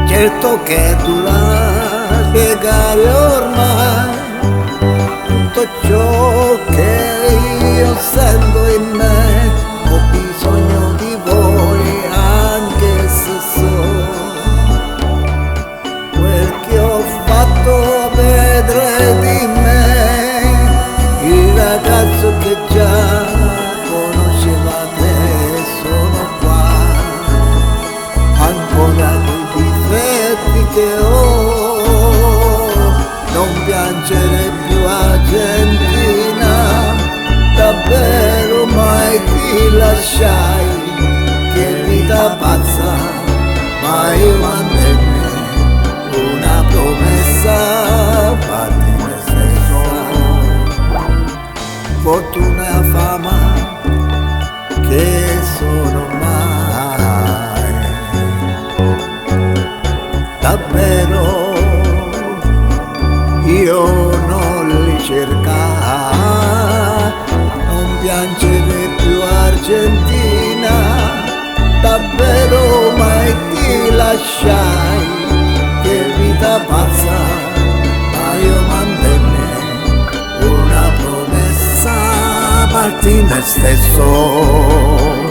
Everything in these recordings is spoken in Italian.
Certo che tu la spiegare ormai tutto ciò che io sento in me, ho bisogno di voi anche se so quel che ho fatto vedere di me, il ragazzo che già conoscevate, sono qua ancora che ho, non piangere più Argentina, davvero mai ti lasciai, che vita pazza, ma io mantenni una promessa, fatti me stessa, fortuna e fama che sono mai. Davvero io non li cercai, non piangere più Argentina, davvero mai ti lasciai, che vita pazza, ma io mantenni una promessa, parti me stesso.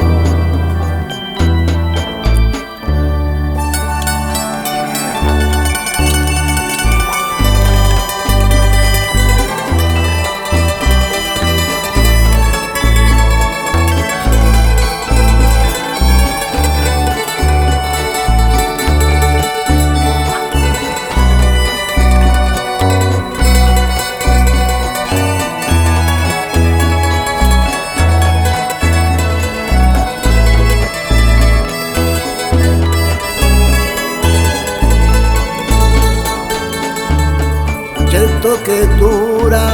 Certo che dura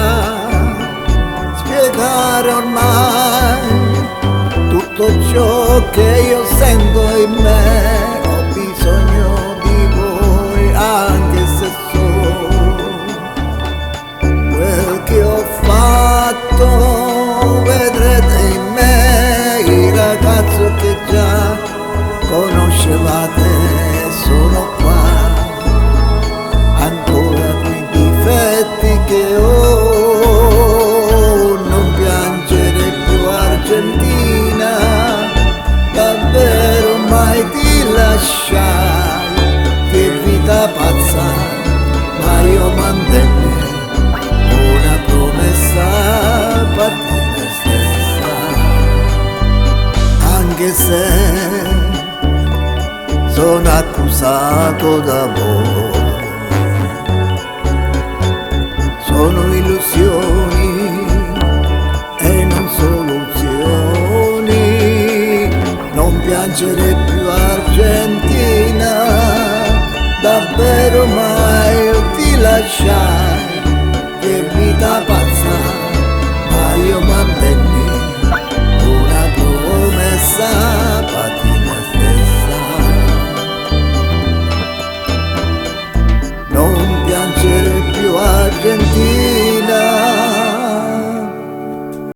spiegare ormai tutto ciò che io sento in me, ho bisogno di voi anche se so quel che ho fatto vedrete in me, il ragazzo che già conoscevate, sono qua ancora che ho, non piangere più Argentina, davvero mai ti lasciai, che vita pazza, ma io mantenni una promessa, parti me stessa, anche se sono accusato d'amore. Sono illusioni e non soluzioni, non piangere più Argentina, davvero mai io ti lasciai, che vita